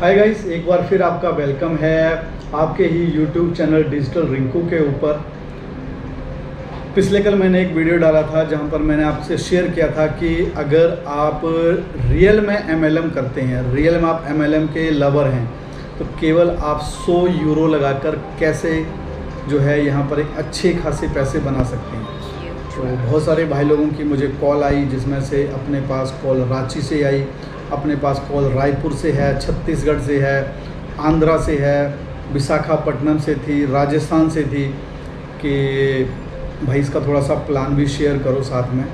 Hi guys, एक बार फिर आपका वेलकम है आपके ही यूट्यूब चैनल डिजिटल रिंकू के ऊपर। पिछले कल मैंने एक वीडियो डाला था जहां पर मैंने आपसे शेयर किया था कि अगर आप रियल में एमएलएम करते हैं, रियल में आप एमएलएम के लवर हैं, तो केवल आप 100 यूरो लगाकर कैसे जो है यहाँ पर एक अच्छे खासे पैसे बना सकते हैं। तो बहुत सारे भाई लोगों की मुझे कॉल आई, जिसमें से अपने पास कॉल रांची से आई, अपने पास कॉल रायपुर से है, छत्तीसगढ़ से है, आंध्रा से है, विशाखापट्टनम से थी, राजस्थान से थी कि भाई इसका थोड़ा सा प्लान भी शेयर करो साथ में।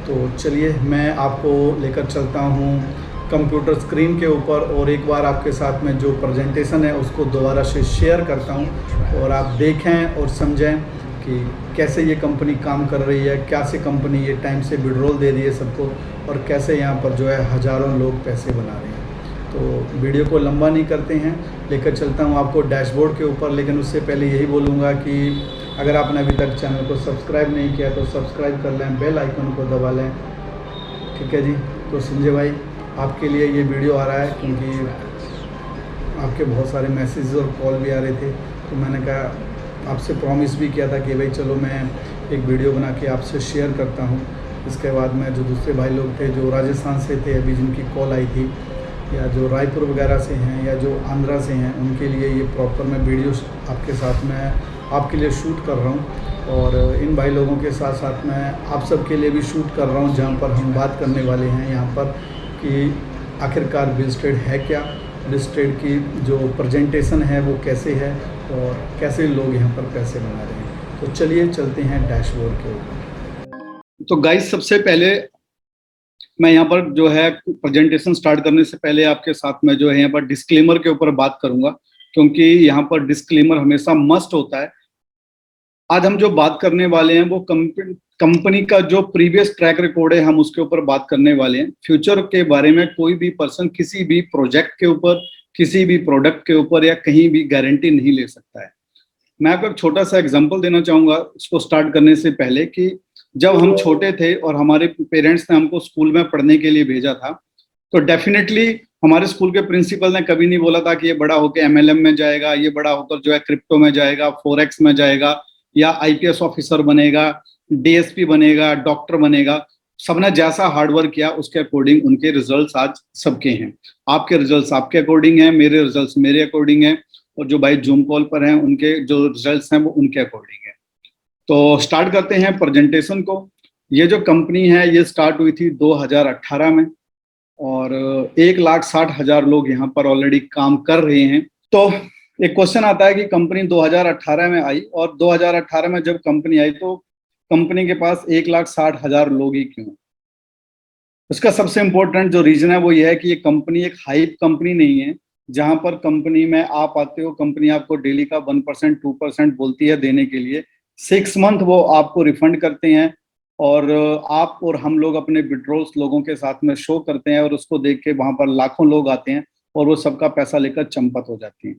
तो चलिए मैं आपको लेकर चलता हूँ कंप्यूटर स्क्रीन के ऊपर और एक बार आपके साथ में जो प्रेजेंटेशन है उसको दोबारा से शेयर करता हूँ और आप देखें और समझें कि कैसे ये कंपनी काम कर रही है, कैसे कंपनी ये टाइम से विड्रॉल दे रही है सबको, और कैसे यहाँ पर जो है हज़ारों लोग पैसे बना रहे हैं। तो वीडियो को लंबा नहीं करते हैं, लेकर चलता हूँ आपको डैशबोर्ड के ऊपर। लेकिन उससे पहले यही बोलूँगा कि अगर आपने अभी तक चैनल को सब्सक्राइब नहीं किया तो सब्सक्राइब कर लें, बेल आइकन को दबा लें। ठीक है जी। तो संजय भाई, आपके लिए ये वीडियो आ रहा है क्योंकि आपके बहुत सारे मैसेज और कॉल भी आ रहे थे, तो मैंने कहा आपसे प्रॉमिस भी किया था कि भाई चलो मैं एक वीडियो बना के आपसे शेयर करता हूँ। इसके बाद में जो दूसरे भाई लोग थे जो राजस्थान से थे, अभी जिनकी कॉल आई थी, या जो रायपुर वगैरह से हैं, या जो आंध्रा से हैं, उनके लिए ये प्रॉपर मैं वीडियो आपके साथ में आपके लिए शूट कर रहा हूँ। और इन भाई लोगों के साथ साथ मैं आप सब के लिए भी शूट कर रहा हूँ, जहाँ पर हम बात करने वाले हैं यहाँ पर कि आखिरकार बिलस्टेड है क्या, बिलस्टेड की जो प्रेजेंटेशन है वो कैसे है और कैसे लोग यहाँ पर पैसे बना रहे हैं। तो चलिए चलते हैं डैशबोर्ड के ऊपर। तो गाइस, सबसे पहले मैं यहाँ पर जो है प्रेजेंटेशन स्टार्ट करने से पहले आपके साथ में जो है यहाँ पर डिस्क्लेमर के ऊपर बात करूंगा, क्योंकि यहाँ पर डिस्क्लेमर हमेशा मस्ट होता है। आज हम जो बात करने वाले हैं वो कंपनी का जो प्रीवियस ट्रैक रिकॉर्ड है, हम उसके ऊपर बात करने वाले हैं। फ्यूचर के बारे में कोई भी पर्सन किसी भी प्रोजेक्ट के ऊपर, किसी भी प्रोडक्ट के ऊपर या कहीं भी गारंटी नहीं ले सकता है। मैं आपको एक छोटा सा एग्जांपल देना चाहूंगा इसको स्टार्ट करने से पहले कि जब हम छोटे थे और हमारे पेरेंट्स ने हमको स्कूल में पढ़ने के लिए भेजा था, तो डेफिनेटली हमारे स्कूल के प्रिंसिपल ने कभी नहीं बोला था कि ये बड़ा होकर एमएलएम में जाएगा, ये बड़ा होकर जो है क्रिप्टो में जाएगा, फोरेक्स में जाएगा, या आईपीएस ऑफिसर बनेगा, डीएसपी बनेगा, डॉक्टर बनेगा। सबने जैसा हार्डवर्क किया उसके अकॉर्डिंग उनके रिजल्ट्स आज सबके हैं। आपके रिजल्ट्स आपके अकॉर्डिंग हैं, मेरे रिजल्ट्स मेरे अकॉर्डिंग हैं, और जो भाई जूम कॉल पर हैं उनके जो रिजल्ट्स हैं वो उनके अकॉर्डिंग है। तो स्टार्ट करते हैं प्रेजेंटेशन को। ये जो कंपनी है ये स्टार्ट हुई थी 2018 में, और 1,60,000 लोग यहाँ पर ऑलरेडी काम कर रहे हैं। तो एक क्वेश्चन आता है कि कंपनी 2018 में आई, और 2018 में जब कंपनी आई तो कंपनी के पास 1,60,000 लोग ही क्यों? उसका सबसे इम्पोर्टेंट जो रीजन है वो ये है कि ये कंपनी एक हाइप कंपनी नहीं है, जहां पर कंपनी में आप आते हो, कंपनी आपको डेली का 1% 2% बोलती है देने के लिए। 6 मंथ वो आपको रिफंड करते हैं, और आप और हम लोग अपने विड्रॉल्स लोगों के साथ में शो करते हैं, और उसको देख के वहां पर लाखों लोग आते हैं और वो सबका पैसा लेकर चंपत हो जाती है।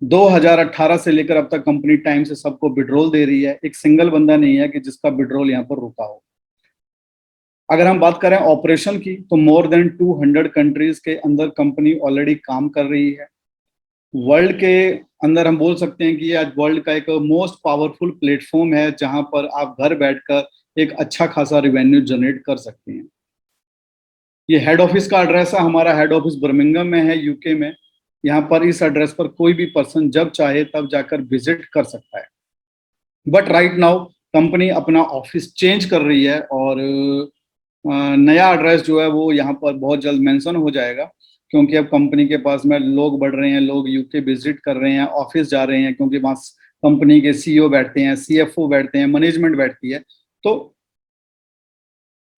2018 से लेकर अब तक कंपनी टाइम से सबको विड्रॉल दे रही है। एक सिंगल बंदा नहीं है कि जिसका विड्रॉल यहाँ पर रुका हो। अगर हम बात करें ऑपरेशन की, तो मोर देन 200 कंट्रीज के अंदर कंपनी ऑलरेडी काम कर रही है। वर्ल्ड के अंदर हम बोल सकते हैं कि ये आज वर्ल्ड का एक मोस्ट पावरफुल प्लेटफॉर्म है, जहां पर आप घर बैठकर एक अच्छा खासा रिवेन्यू जनरेट कर सकते हैं। ये हेड ऑफिस का एड्रेस है, हमारा हेड ऑफिस बर्मिंघम में है, यूके में। यहाँ पर इस एड्रेस पर कोई भी पर्सन जब चाहे तब जाकर विजिट कर सकता है। बट राइट नाउ कंपनी अपना ऑफिस चेंज कर रही है, और नया एड्रेस जो है वो यहाँ पर बहुत जल्द मेंशन हो जाएगा, क्योंकि अब कंपनी के पास में लोग बढ़ रहे हैं, लोग यूके विजिट कर रहे हैं, ऑफिस जा रहे हैं, क्योंकि वहाँ कंपनी के सीईओ बैठते हैं, सीएफओ बैठते हैं, मैनेजमेंट बैठती है। तो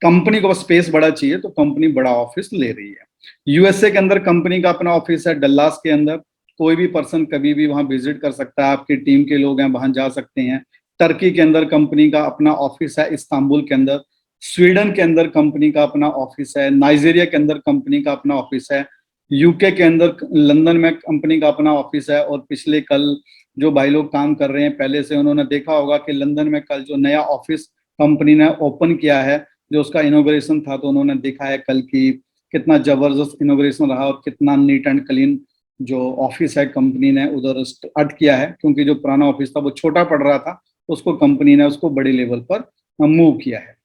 कंपनी को स्पेस बड़ा चाहिए, तो कंपनी बड़ा ऑफिस ले रही है। यूएसए के अंदर कंपनी का अपना ऑफिस है, डल्लास के अंदर। कोई भी पर्सन कभी भी वहां विजिट कर सकता है, आपकी टीम के लोग हैं वहां जा सकते हैं। टर्की के अंदर कंपनी का अपना ऑफिस है, इस्तांबुल के अंदर। स्वीडन के अंदर कंपनी का अपना ऑफिस है, नाइजीरिया के अंदर कंपनी का अपना ऑफिस है, यूके के अंदर लंदन में कंपनी का अपना ऑफिस है। और पिछले कल जो भाई लोग काम कर रहे हैं पहले से, उन्होंने देखा होगा कि लंदन में कल जो नया ऑफिस कंपनी ने ओपन किया है, जो उसका इनोग्रेशन था, तो उन्होंने देखा है कल की कितना जबरदस्त इनोग्रेशन रहा और कितना नीट एंड क्लीन जो ऑफिस है कंपनी ने उधर स्टार्ट किया है, क्योंकि जो पुराना ऑफिस था वो छोटा पड़ रहा था, उसको कंपनी ने उसको बड़ी लेवल पर मूव किया है।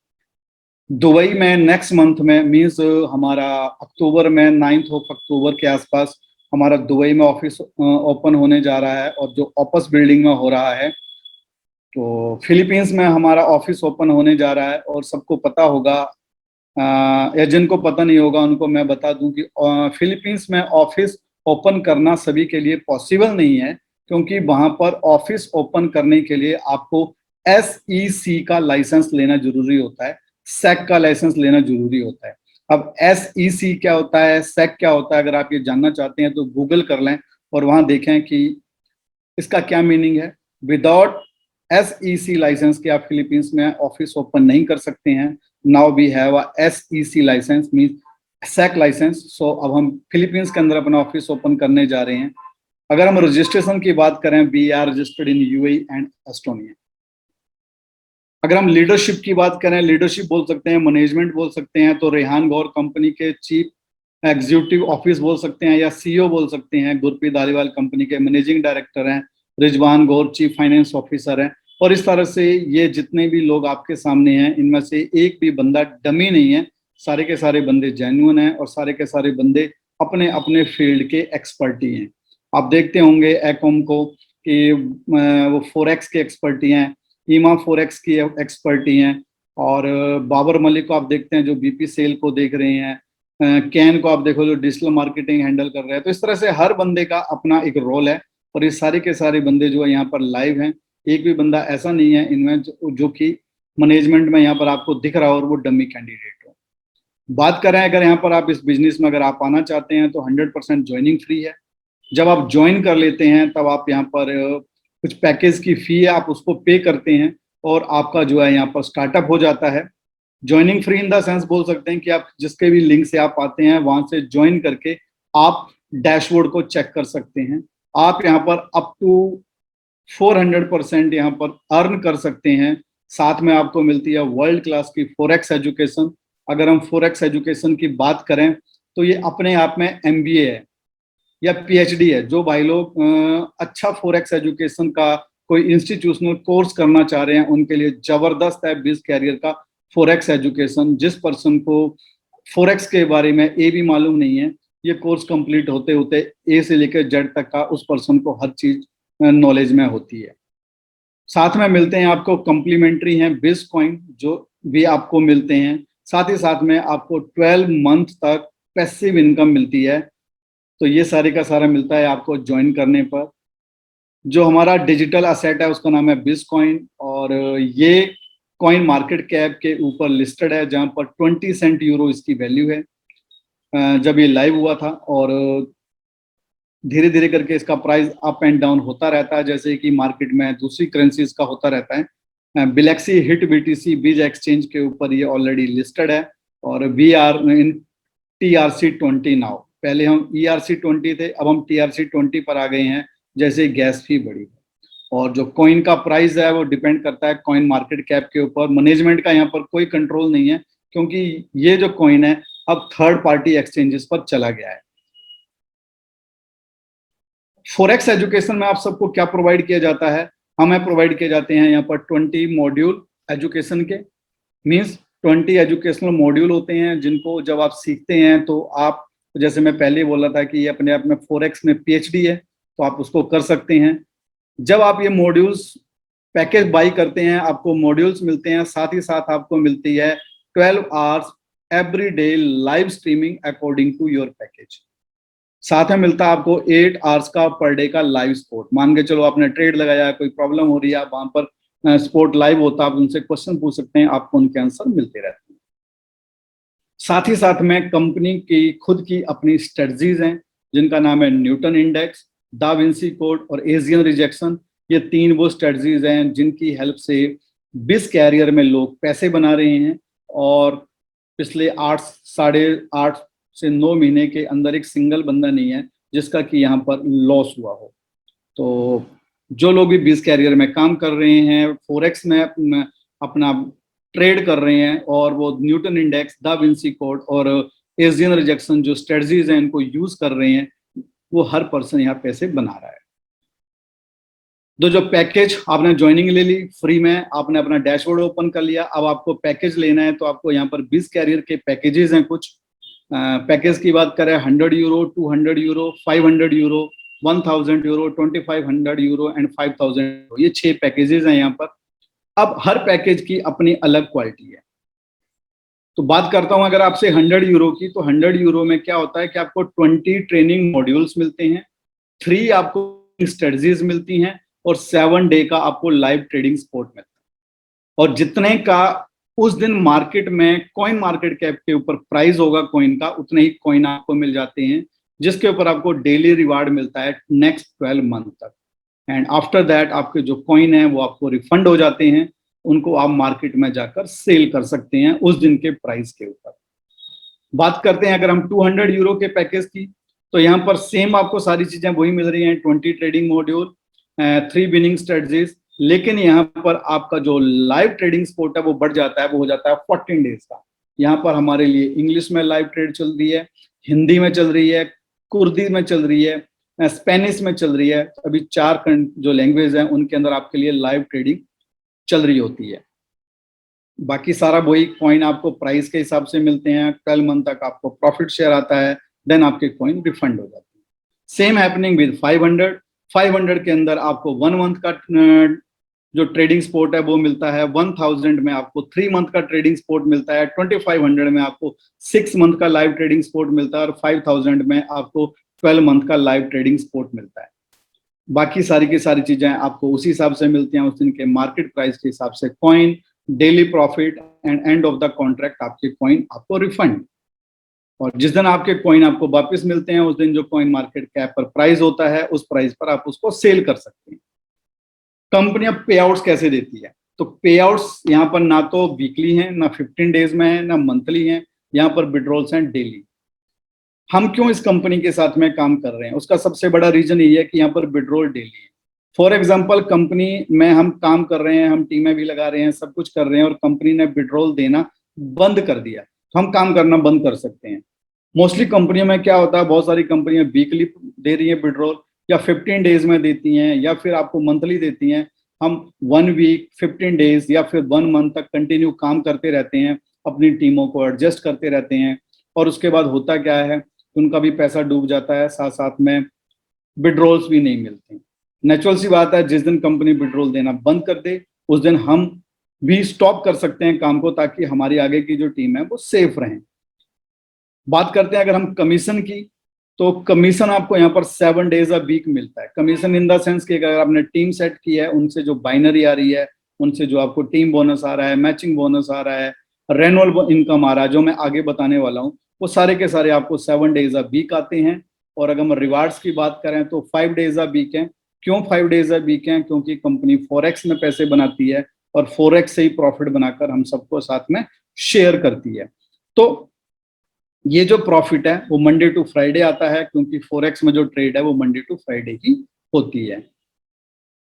दुबई में नेक्स्ट मंथ में मीन्स हमारा अक्टूबर में 9 अक्टूबर के आसपास हमारा दुबई में ऑफिस ओपन होने जा रहा है, और जो ऑफिस बिल्डिंग में हो रहा है। तो फिलीपींस में हमारा ऑफिस ओपन होने जा रहा है, और सबको पता होगा, या जिनको पता नहीं होगा उनको मैं बता दूं कि फिलीपींस में ऑफिस ओपन करना सभी के लिए पॉसिबल नहीं है, क्योंकि वहां पर ऑफिस ओपन करने के लिए आपको SEC का लाइसेंस लेना जरूरी होता है, SEC का लाइसेंस लेना जरूरी होता है। अब SEC क्या होता है, SEC क्या होता है, अगर आप ये जानना चाहते हैं तो गूगल कर लें और वहां देखें कि इसका क्या मीनिंग है। विदाउट SEC लाइसेंस के आप फिलीपींस में ऑफिस ओपन नहीं कर सकते हैं। Now we have a SEC license means SEC license. So अब हम फिलीपींस के अंदर अपना ऑफिस ओपन करने जा रहे हैं। अगर हम रजिस्ट्रेशन की बात करें, we are registered in UAE and Estonia. अगर हम लीडरशिप की बात करें, लीडरशिप बोल सकते हैं, मैनेजमेंट बोल सकते हैं, तो रेहान गौर कंपनी के चीफ एग्जीक्यूटिव ऑफिस बोल सकते हैं या CEO बोल सकते हैं। गुरप्रीत धालीवाल कंपनी के मैनेजिंग डायरेक्टर हैं। रिजवान गौर चीफ फाइनेंस ऑफिसर हैं। और इस तरह से ये जितने भी लोग आपके सामने हैं, इनमें से एक भी बंदा डमी नहीं है। सारे के सारे बंदे जेन्युइन हैं, और सारे के सारे बंदे अपने अपने फील्ड के एक्सपर्टी हैं। आप देखते होंगे एकॉम को कि वो फोरेक्स के एक्सपर्टी हैं, ईमा फोरेक्स की एक्सपर्टी हैं, और बाबर मलिक को आप देखते हैं जो BP सेल को देख रहे हैं, कैन को आप देखो जो डिजिटल मार्केटिंग हैंडल कर रहे हैं। तो इस तरह से हर बंदे का अपना एक रोल है, और ये सारे के सारे बंदे जो है यहाँ पर लाइव हैं। एक भी बंदा ऐसा नहीं है इनमें जो कि मैनेजमेंट में यहाँ पर आपको दिख रहा हो और वो डमी कैंडिडेट हो। बात करें अगर यहाँ पर आप इस बिजनेस में अगर आप आना चाहते हैं तो 100% ज्वाइनिंग फ्री है। जब आप ज्वाइन कर लेते हैं तब आप यहाँ पर कुछ पैकेज की फी है, आप उसको पे करते हैं, और आपका जो है यहाँ पर स्टार्टअप हो जाता है। Joining free in the sense बोल सकते हैं कि आप जिसके भी लिंक से आप आते हैं वहां से ज्वाइन करके आप डैशबोर्ड को चेक कर सकते हैं। आप यहाँ पर अप टू 400% यहाँ पर अर्न कर सकते हैं। साथ में आपको मिलती है वर्ल्ड क्लास की फोरेक्स एजुकेशन। अगर हम फोरेक्स एजुकेशन की बात करें तो ये अपने आप में MBA है या PhD है। जो भाई लोग अच्छा फोरेक्स एजुकेशन का कोई इंस्टीट्यूशनल कोर्स करना चाह रहे हैं उनके लिए जबरदस्त है बिज कैरियर का फोरेक्स एजुकेशन। जिस पर्सन को फोरेक्स के बारे में भी मालूम नहीं है, ये कोर्स कंप्लीट होते होते A से लेकर Z तक का उस पर्सन को हर चीज नॉलेज में होती है। साथ में मिलते हैं आपको कम्प्लीमेंट्री हैं बिज कॉइन जो भी आपको मिलते हैं। साथ ही साथ में आपको 12 मंथ तक पैसिव इनकम मिलती है। तो ये सारे का सारा मिलता है आपको ज्वाइन करने पर। जो हमारा डिजिटल असेट है उसका नाम है बिज कॉइन, और ये कॉइन मार्केट कैप के ऊपर लिस्टेड है, जहां पर 20 सेंट यूरो इसकी वैल्यू है जब ये लाइव हुआ था। और धीरे धीरे करके इसका प्राइस अप एंड डाउन होता रहता है, जैसे कि मार्केट में दूसरी करेंसीज का होता रहता है। बिलेक्सी हिट BTC बीज एक्सचेंज के ऊपर ये ऑलरेडी लिस्टेड है, और we are in TRC20 now. पहले हम ERC20 थे, अब हम TRC20 पर आ गए हैं जैसे गैस फी बढ़ी। और जो कॉइन का प्राइस है वो डिपेंड करता है कॉइन मार्केट कैप के ऊपर। मैनेजमेंट का यहाँ पर कोई कंट्रोल नहीं है, क्योंकि ये जो कॉइन है अब थर्ड पार्टी एक्सचेंजेस पर चला गया है। फोरेक्स एजुकेशन में आप सबको क्या प्रोवाइड किया जाता है? हमें प्रोवाइड किए जाते हैं यहाँ पर 20 मॉड्यूल एजुकेशन के। मीन्स 20 एजुकेशनल मॉड्यूल होते हैं, जिनको जब आप सीखते हैं तो आप, जैसे मैं पहले बोला था कि ये अपने आप में फोरेक्स में PhD है, तो आप उसको कर सकते हैं। जब आप ये मॉड्यूल्स पैकेज बाई करते हैं आपको मॉड्यूल्स मिलते हैं, साथ ही साथ आपको मिलती है 12 hours every day live streaming according to your package. साथ में मिलता है आपको 8 आवर्स का पर डे का लाइव स्पोर्ट। मान के चलो आपने ट्रेड लगाया, कोई प्रॉब्लम हो रही है, वहां पर स्पोर्ट लाइव होता है, आप उनसे क्वेश्चन पूछ सकते हैं, आपको उनके आंसर मिलते रहते हैं। साथ ही साथ में कंपनी की खुद की अपनी स्ट्रेटजीज हैं, जिनका नाम है Newton index, da Vinci code और एशियन रिजेक्शन। ये 3 वो स्ट्रेटजीज हैं जिनकी हेल्प से बिज कैरियर में लोग पैसे बना रहे हैं, और पिछले 8 से 9 महीने के अंदर एक सिंगल बंदा नहीं है जिसका कि यहाँ पर लॉस हुआ हो। तो जो लोग भी बिज कैरियर में काम कर रहे हैं, फोरेक्स में अपना ट्रेड कर रहे हैं, और वो Newton index, da Vinci code और एशियन रिजेक्शन जो स्ट्रेटजीज हैं इनको यूज कर रहे हैं, वो हर पर्सन यहाँ पैसे बना रहा है। तो जो पैकेज आपने ज्वाइनिंग ले ली फ्री में, आपने अपना डैशबोर्ड ओपन कर लिया, अब आपको पैकेज लेना है तो आपको यहाँ पर 20 कैरियर के पैकेजेस हैं कुछ। पैकेज की बात करें 100 euro, 200 euro, 500 euro, 1000 euro, 2500 euro and 5000 euro, ये 6 पैकेजेस हैं यहाँ पर। अब हर पैकेज की अपनी अलग क्वालिटी है। तो बात करता हूं अगर आपसे 100 यूरो की, तो 100 यूरो में क्या होता है कि आपको 20 ट्रेनिंग मॉड्यूल्स मिलते हैं, 3 आपको स्ट्रेटजीज मिलती हैं और 7 डे का आपको लाइव ट्रेडिंग सपोर्ट मिलता है। और जितने का उस दिन मार्केट में कॉइन मार्केट कैप के ऊपर प्राइस होगा कॉइन का, उतने ही कॉइन आपको मिल जाते हैं, जिसके ऊपर आपको डेली रिवार्ड मिलता है नेक्स्ट 12 मंथ तक। एंड आफ्टर दैट आपके जो कॉइन है वो आपको रिफंड हो जाते हैं, उनको आप मार्केट में जाकर सेल कर सकते हैं उस दिन के प्राइस के ऊपर। बात करते हैं अगर हम 200 यूरो के पैकेज की, तो यहाँ पर सेम आपको सारी चीजें वही मिल रही हैं, 20 ट्रेडिंग मॉड्यूल, 3 विनिंग स्ट्रेटजीज, लेकिन यहाँ पर आपका जो लाइव ट्रेडिंग सपोर्ट है वो बढ़ जाता है, वो हो जाता है 14 डेज का। यहाँ पर हमारे लिए इंग्लिश में लाइव ट्रेड चल रही है, हिंदी में चल रही है, कुर्दी में चल रही है, स्पेनिश में चल रही है। अभी 4 जो लैंग्वेज है उनके अंदर आपके लिए लाइव ट्रेडिंग चल रही होती है। बाकी सारा वही कॉइन आपको प्राइस के हिसाब से मिलते हैं, 12 मंथ तक आपको प्रॉफिट शेयर आता है, देन आपके कॉइन रिफंड हो जाते हैं। सेम हैपनिंग विद 500 के अंदर आपको 1 मंथ का जो ट्रेडिंग सपोर्ट है वो मिलता है, 1000 में आपको 3 मंथ का ट्रेडिंग सपोर्ट मिलता है, 2500 में आपको 6 मंथ का लाइव ट्रेडिंग सपोर्ट मिलता है और 5000 में आपको 12 मंथ का लाइव ट्रेडिंग सपोर्ट मिलता है। बाकी सारी की सारी चीजें आपको उसी हिसाब से मिलती हैं, उस दिन के मार्केट प्राइस के हिसाब से coin, daily profit and end of the contract आपके कॉइन आपको रिफंड। और जिस दिन आपके कॉइन आपको वापस मिलते हैं, उस दिन जो कॉइन मार्केट कैप पर प्राइस होता है उस प्राइस पर आप उसको सेल कर सकते हैं। कंपनियां पे आउट्स कैसे देती है, तो पे आउट्स यहाँ पर ना तो वीकली हैं, ना 15 डेज में है, ना मंथली हैं, यहाँ पर विड्रॉल्स हैं डेली। हम क्यों इस कंपनी के साथ में काम कर रहे हैं, उसका सबसे बड़ा रीजन ये है कि यहाँ पर विड्रॉल डेली है। फॉर एग्जाम्पल कंपनी में हम काम कर रहे हैं, हम टीमें भी लगा रहे हैं, सब कुछ कर रहे हैं, और कंपनी ने विड्रॉल देना बंद कर दिया, तो हम काम करना बंद कर सकते हैं। मोस्टली कंपनियों में क्या होता है, बहुत सारी कंपनियां वीकली दे रही है विड्रॉल, या 15 डेज में देती हैं, या फिर आपको मंथली देती हैं। हम 1 वीक, 15 डेज या फिर 1 मंथ तक कंटिन्यू काम करते रहते हैं, अपनी टीमों को एडजस्ट करते रहते हैं, और उसके बाद होता क्या है, उनका भी पैसा डूब जाता है, साथ साथ में विड्रॉल्स भी नहीं मिलते। नेचुरल सी बात है, जिस दिन कंपनी विड्रॉल देना बंद कर दे उस दिन हम भी स्टॉप कर सकते हैं काम को, ताकि हमारी आगे की जो टीम है वो सेफ रहे। बात करते हैं अगर हम कमीशन की, तो कमीशन आपको यहाँ पर 7 डेज अ वीक मिलता है। कमीशन इन द सेंस कि अगर आपने टीम सेट की है, उनसे जो बाइनरी आ रही है, उनसे जो आपको टीम बोनस आ रहा है, मैचिंग बोनस आ रहा है, रेनुअल इनकम आ रहा है, जो मैं आगे बताने वाला हूँ, वो सारे के सारे आपको 7 डेज अ वीक आते हैं। और अगर हम रिवार्ड्स की बात करें तो 5 डेज अ वीक है। क्यों 5 डेज अ वीक है, क्योंकि कंपनी फॉरेक्स में पैसे बनाती है और फॉरेक्स से ही प्रॉफिट बनाकर हम सबको साथ में शेयर करती है। तो ये जो प्रॉफिट है वो मंडे टू फ्राइडे आता है, क्योंकि फॉरेक्स में जो ट्रेड है वो मंडे टू फ्राइडे की होती है।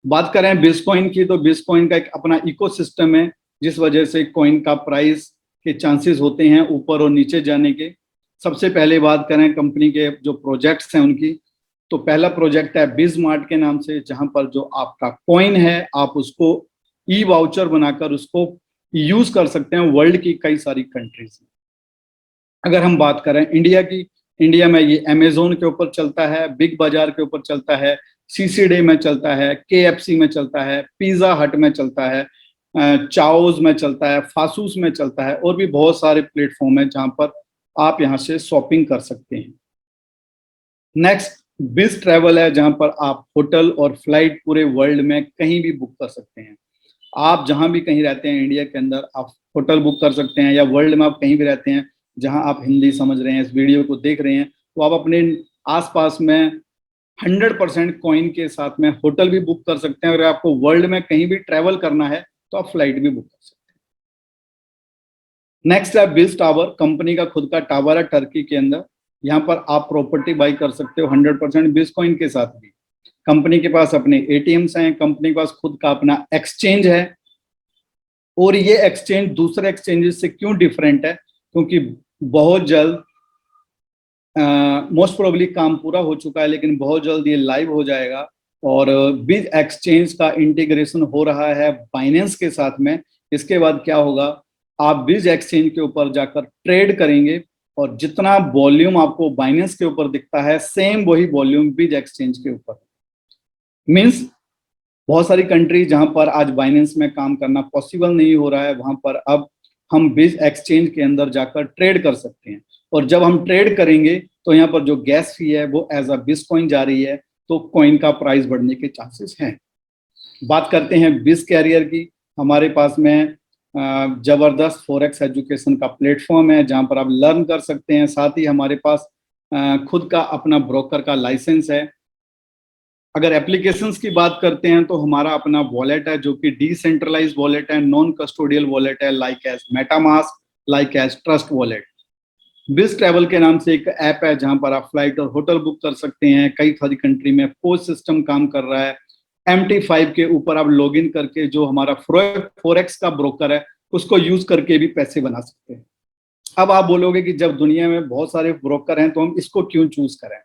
बात करें बिटकॉइन की, तो बिटकॉइन का एक अपना इकोसिस्टम है, जिस वजह से कॉइन का प्राइस के चांसेस होते हैं ऊपर और नीचे जाने के। सबसे पहले बात करें कंपनी के जो प्रोजेक्ट्स हैं उनकी, तो पहला प्रोजेक्ट है बिजमार्ट के नाम से, जहां पर जो आपका कॉइन है आप उसको ई वाउचर बनाकर उसको यूज कर सकते हैं वर्ल्ड की कई सारी कंट्रीज में। अगर हम बात करें इंडिया की, इंडिया में ये अमेजोन के ऊपर चलता है, बिग बाजार के ऊपर चलता है, सीसीडे में चलता है, केएफसी में चलता है, पिज्जा हट में चलता है, चाओज में चलता है, फासूस में चलता है, और भी बहुत सारे प्लेटफॉर्म है जहां पर आप यहां से शॉपिंग कर सकते हैं। नेक्स्ट बिज ट्रैवल है, जहां पर आप होटल और फ्लाइट पूरे वर्ल्ड में कहीं भी बुक कर सकते हैं। आप जहां भी कहीं रहते हैं इंडिया के अंदर, आप होटल बुक कर सकते हैं, या वर्ल्ड में आप कहीं भी रहते हैं जहां आप हिंदी समझ रहे हैं, इस वीडियो को देख रहे हैं, तो आप अपने आसपास में 100% कॉइन के साथ में होटल भी बुक कर सकते हैं। अगर आपको वर्ल्ड में कहीं भी ट्रैवल करना है तो आप फ्लाइट भी बुक कर सकते हैं। नेक्स्ट है बिज टावर, कंपनी का खुद का टावर है टर्की के अंदर, यहाँ पर आप प्रॉपर्टी बाई कर सकते हो 100% बिटकॉइन के साथ भी। कंपनी के पास अपने एटीएम्स हैं, कंपनी के पास खुद का अपना एक्सचेंज है, और ये एक्सचेंज दूसरे एक्सचेंजेस से क्यों डिफरेंट है, क्योंकि बहुत जल्द मोस्ट प्रोबेबली काम पूरा हो चुका है, लेकिन बहुत जल्द ये लाइव हो जाएगा। और बिज एक्सचेंज का इंटीग्रेशन हो रहा है बाइनेंस के साथ में। इसके बाद क्या होगा, आप बिज एक्सचेंज के ऊपर जाकर ट्रेड करेंगे और जितना वॉल्यूम आपको बाइनेंस के ऊपर दिखता है, सेम वही वॉल्यूम बिज एक्सचेंज के ऊपर। मींस बहुत सारी कंट्री जहां पर आज बाइनेंस में काम करना पॉसिबल नहीं हो रहा है, वहां पर अब हम बिज एक्सचेंज के अंदर जाकर ट्रेड कर सकते हैं। और जब हम ट्रेड करेंगे तो यहाँ पर जो गैस फी है वो एज अ बिज कॉइन जा रही है, तो कॉइन का प्राइस बढ़ने के चांसेस हैं। बात करते हैं बिज कैरियर की। हमारे पास में जबरदस्त फॉरेक्स एजुकेशन का प्लेटफॉर्म है जहां पर आप लर्न कर सकते हैं। साथ ही हमारे पास खुद का अपना ब्रोकर का लाइसेंस है। अगर एप्लीकेशंस की बात करते हैं तो हमारा अपना वॉलेट है जो कि डिसेंट्रलाइज्ड वॉलेट है, नॉन कस्टोडियल वॉलेट है, like as MetaMask, like as Trust Wallet. Biz Travel के नाम से एक ऐप है जहां पर आप फ्लाइट और होटल बुक कर सकते हैं। कई सारी कंट्री में पोस्ट सिस्टम काम कर रहा है। MT5 के ऊपर आप लॉगिन करके जो हमारा फोरेक्स का ब्रोकर है उसको यूज करके भी पैसे बना सकते हैं। अब आप बोलोगे कि जब दुनिया में बहुत सारे ब्रोकर हैं तो हम इसको क्यों चूज करें,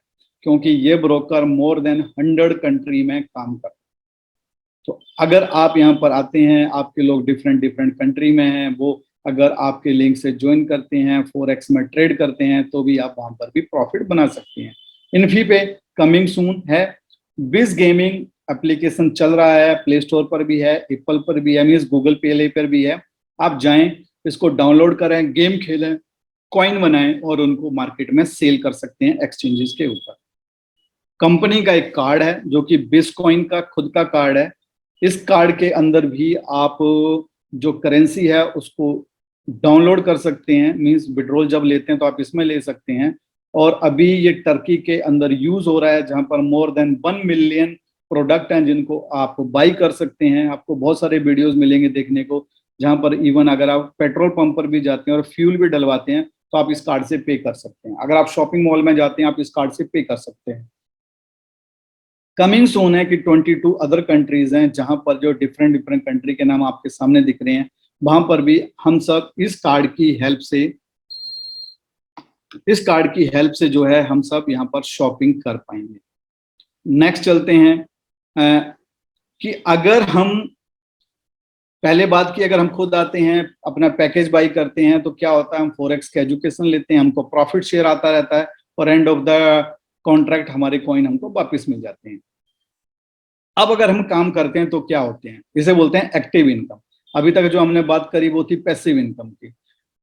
क्योंकि ये ब्रोकर मोर देन 100 कंट्री में काम करते हैं। तो अगर आप यहाँ पर आते हैं, आपके लोग डिफरेंट डिफरेंट कंट्री में हैं, वो अगर आपके लिंक से ज्वाइन करते हैं, फॉरेक्स में ट्रेड करते हैं, तो भी आप वहां पर भी प्रॉफिट बना सकते हैं। इन्फी पे कमिंग सून है। बिज गेमिंग एप्लीकेशन चल रहा है, प्ले स्टोर पर भी है, एप्पल पर भी है, मीन्स गूगल प्ले पर भी है। आप जाएं, इसको डाउनलोड करें, गेम खेलें, कॉइन बनाएं और उनको मार्केट में सेल कर सकते हैं एक्सचेंजेस के ऊपर। कंपनी का एक कार्ड है जो कि बिटकॉइन का खुद का कार्ड है। इस कार्ड के अंदर भी आप जो करेंसी है उसको डाउनलोड कर सकते हैं, मींस विड्रॉल जब लेते हैं तो आप इसमें ले सकते हैं। और अभी ये टर्की के अंदर यूज हो रहा है जहां पर मोर देन 1 मिलियन प्रोडक्ट हैं जिनको आप बाई कर सकते हैं। आपको बहुत सारे वीडियोस मिलेंगे देखने को जहां पर इवन अगर आप पेट्रोल पंप पर भी जाते हैं और फ्यूल भी डलवाते हैं तो आप इस कार्ड से पे कर सकते हैं। अगर आप शॉपिंग मॉल में जाते हैं आप इस कार्ड से पे कर सकते हैं। कमिंग सून है कि 22 अदर कंट्रीज हैं जहां पर जो डिफरेंट डिफरेंट कंट्री के नाम आपके सामने दिख रहे हैं, वहां पर भी हम सब इस कार्ड की हेल्प से जो है हम सब यहाँ पर शॉपिंग कर पाएंगे। नेक्स्ट चलते हैं कि अगर हम पहले बात की, अगर हम खुद आते हैं अपना पैकेज बाई करते हैं तो क्या होता है, हम फॉरेक्स का एजुकेशन लेते हैं, हमको प्रॉफिट शेयर आता रहता है और एंड ऑफ द कॉन्ट्रैक्ट हमारे कॉइन हमको वापस मिल जाते हैं। अब अगर हम काम करते हैं तो क्या होते हैं, इसे बोलते हैं एक्टिव इनकम। अभी तक जो हमने बात करी वो थी पैसिव इनकम की।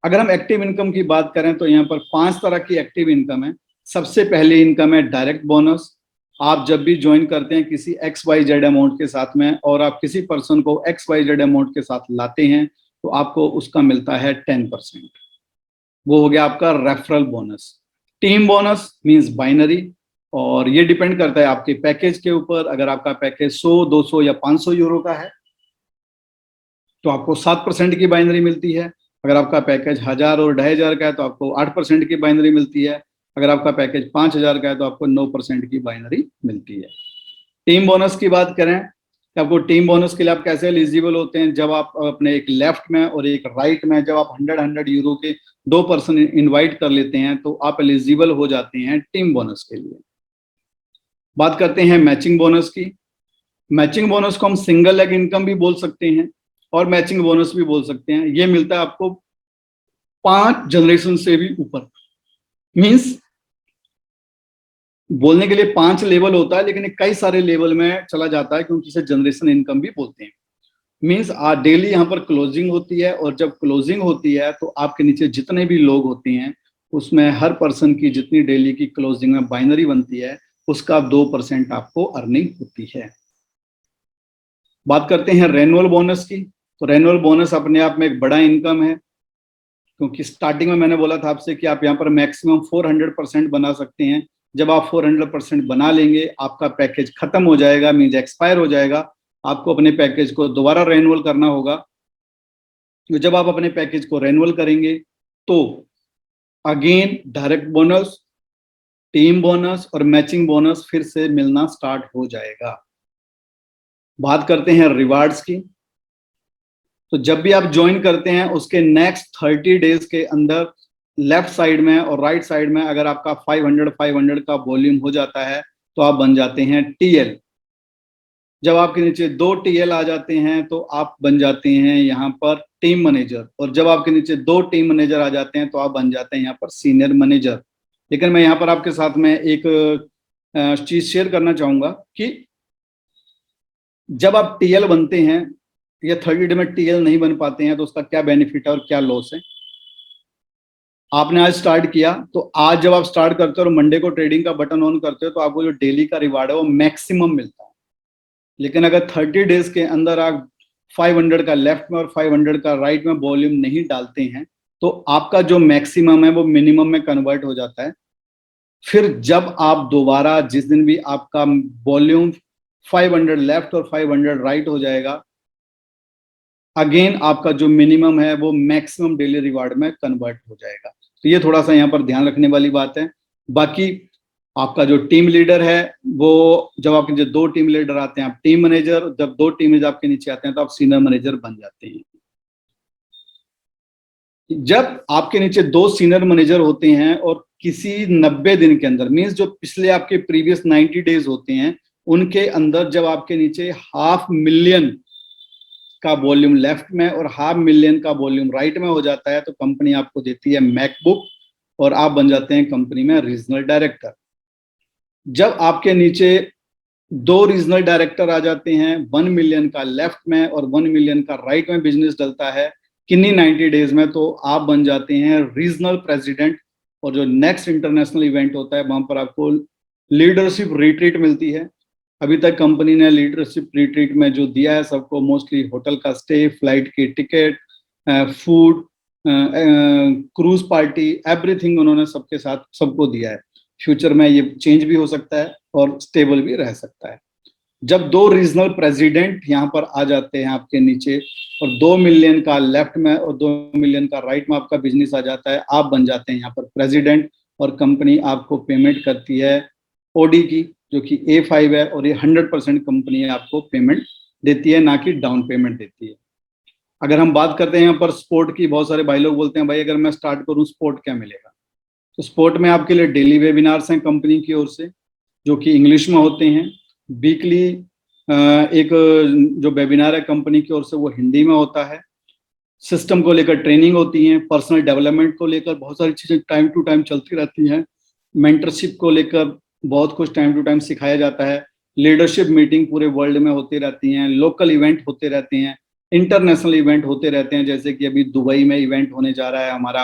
अगर हम एक्टिव इनकम की बात करें तो यहाँ पर 5 तरह की एक्टिव इनकम है। सबसे पहले इनकम है डायरेक्ट बोनस। आप जब भी ज्वाइन करते हैं किसी XYZ अमाउंट के साथ में और आप किसी पर्सन को XYZ अमाउंट के साथ लाते हैं तो आपको उसका मिलता है 10%। वो हो गया आपका referral bonus. Team bonus means binary, और ये डिपेंड करता है आपके पैकेज के ऊपर। अगर आपका पैकेज 100, 200 या 500 यूरो का है तो आपको 7% की बाइनरी मिलती है। अगर आपका पैकेज 1000 और 2500 का है तो आपको 8% की बाइनरी मिलती है। अगर आपका पैकेज 5000 का है तो आपको 9% की बाइनरी मिलती है। टीम बोनस की बात करें तो आपको टीम बोनस के लिए आप कैसे एलिजिबल होते हैं, जब आप अपने एक लेफ्ट में और एक राइट में जब आप 100 यूरो के 2 पर्सन इन्वाइट कर लेते हैं तो आप एलिजिबल हो जाते हैं टीम बोनस के लिए। बात करते हैं मैचिंग बोनस की। मैचिंग बोनस को हम सिंगल लेग इनकम भी बोल सकते हैं और मैचिंग बोनस भी बोल सकते हैं। ये मिलता है आपको 5 जनरेशन से भी ऊपर। मींस बोलने के लिए 5 लेवल होता है लेकिन कई सारे लेवल में चला जाता है क्योंकि इसे जनरेशन इनकम भी बोलते हैं। मींस डेली यहाँ पर क्लोजिंग होती है और जब क्लोजिंग होती है तो आपके नीचे जितने भी लोग होते हैं उसमें हर पर्सन की जितनी डेली की क्लोजिंग में बाइनरी बनती है उसका 2% आपको अर्निंग होती है। बात करते हैं रेनुअल बोनस की। तो रेनुअल बोनस अपने आप में एक बड़ा इनकम है क्योंकि स्टार्टिंग में मैंने बोला था आपसे कि आप यहाँ पर मैक्सिमम 400% बना सकते हैं। जब आप 400% बना लेंगे आपका पैकेज खत्म हो जाएगा, मीन्स एक्सपायर हो जाएगा। आपको अपने पैकेज को दोबारा रेनुअल करना होगा। तो जब आप अपने पैकेज को रेनुअल करेंगे तो again direct bonus, team bonus और मैचिंग बोनस फिर से मिलना स्टार्ट हो जाएगा। बात करते हैं रिवार्ड्स की। तो जब भी आप ज्वाइन करते हैं उसके नेक्स्ट 30 डेज के अंदर लेफ्ट साइड में और राइट साइड में अगर आपका 500 का वॉल्यूम हो जाता है तो आप बन जाते हैं टीएल। जब आपके नीचे 2 टीएल आ जाते हैं तो आप बन जाते हैं यहाँ पर टीम मैनेजर, और जब आपके नीचे 2 टीम मैनेजर आ जाते हैं तो आप बन जाते हैं यहाँ पर सीनियर मैनेजर। लेकिन मैं यहाँ पर आपके साथ में एक चीज शेयर करना चाहूंगा कि जब आप टीएल बनते हैं या 30 डे में टीएल नहीं बन पाते हैं तो उसका क्या बेनिफिट है और क्या लॉस है। आपने आज स्टार्ट किया तो आज जब आप स्टार्ट करते हो और मंडे को ट्रेडिंग का बटन ऑन करते हो तो आपको जो डेली का रिवार्ड है वो मैक्सिमम मिलता है। लेकिन अगर 30 डेज के अंदर आप 500 का लेफ्ट में और 500 का राइट में वॉल्यूम नहीं डालते हैं तो आपका जो मैक्सिमम है वो मिनिमम में कन्वर्ट हो जाता है। फिर जब आप दोबारा जिस दिन भी आपका वॉल्यूम 500 लेफ्ट और 500 राइट हो जाएगा, अगेन आपका जो मिनिमम है वो मैक्सिमम डेली रिवार्ड में कन्वर्ट हो जाएगा। तो ये थोड़ा सा यहाँ पर ध्यान रखने वाली बात है। बाकी आपका जो टीम लीडर है वो, जब आपके जो 2 टीम लीडर आते हैं आप टीम मैनेजर, जब 2 टीम मैनेजर आपके नीचे आते हैं तो आप सीनियर मैनेजर बन जाते हैं। जब आपके नीचे 2 सीनियर मैनेजर होते हैं और किसी 90 दिन के अंदर, मीन्स जो पिछले आपके प्रीवियस 90 डेज होते हैं उनके अंदर जब आपके नीचे 500,000 का वॉल्यूम लेफ्ट में और 500,000 का वॉल्यूम राइट में हो जाता है तो कंपनी आपको देती है मैकबुक और आप बन जाते हैं कंपनी में रीजनल डायरेक्टर। जब आपके नीचे 2 रीजनल डायरेक्टर आ जाते हैं, 1 मिलियन का लेफ्ट में और 1 मिलियन का राइट में बिजनेस डलता है किन्हीं 90 डेज में, तो आप बन जाते हैं रीजनल प्रेसिडेंट। और जो नेक्स्ट इंटरनेशनल इवेंट होता है वहां पर आपको लीडरशिप रिट्रीट मिलती है। अभी तक कंपनी ने लीडरशिप रिट्रीट में जो दिया है सबको, मोस्टली होटल का स्टे, फ्लाइट की ticket, food, cruise party, everything उन्होंने सबके साथ सबको दिया है। फ्यूचर में ये चेंज भी हो सकता है और स्टेबल भी रह सकता है। जब 2 रीजनल प्रेसिडेंट यहाँ पर आ जाते हैं आपके नीचे और 2 मिलियन का लेफ्ट में और 2 मिलियन का राइट में आपका बिजनेस आ जाता है, आप बन जाते हैं यहाँ पर प्रेसिडेंट और कंपनी आपको पेमेंट करती है ओडी की, जो कि A5 है, और ये 100% कंपनी आपको पेमेंट देती है, ना कि डाउन पेमेंट देती है। अगर हम बात करते हैं यहाँ पर स्पोर्ट की, बहुत सारे भाई लोग बोलते हैं भाई अगर मैं स्टार्ट करूँ स्पोर्ट क्या मिलेगा। तो स्पोर्ट में आपके लिए डेली वेबिनार्स हैं कंपनी की ओर से जो कि इंग्लिश में होते हैं। वीकली एक जो वेबिनार है कंपनी की ओर से वो हिंदी में होता है। सिस्टम को लेकर ट्रेनिंग होती है, पर्सनल डेवलपमेंट को लेकर बहुत सारी चीजें टाइम टू टाइम चलती रहती हैं। मेंटरशिप को लेकर बहुत कुछ टाइम टू टाइम सिखाया जाता है। लीडरशिप मीटिंग पूरे वर्ल्ड में होती रहती हैं, लोकल इवेंट होते रहते हैं, इंटरनेशनल इवेंट होते रहते हैं, जैसे कि अभी दुबई में इवेंट होने जा रहा है हमारा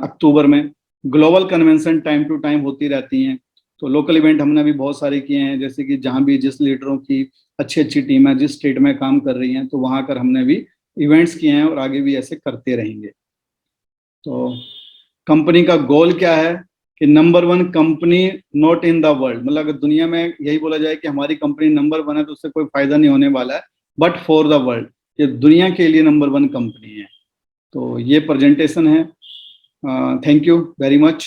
अक्टूबर में। Global convention time to time होती रहती हैं। तो लोकल इवेंट हमने भी बहुत सारे किए हैं, जैसे कि जहाँ भी जिस लीडरों की अच्छी अच्छी टीम है जिस स्टेट में काम कर रही हैं तो वहाँ कर हमने भी इवेंट्स किए हैं और आगे भी ऐसे करते रहेंगे। तो कंपनी का गोल क्या है कि number 1 company not in the world, मतलब अगर दुनिया में यही बोला जाए कि हमारी कंपनी नंबर 1 है तो उससे कोई फायदा नहीं होने वाला है, बट फॉर द वर्ल्ड, ये दुनिया के लिए नंबर 1 कंपनी है। तो ये प्रेजेंटेशन है। Thank you very much.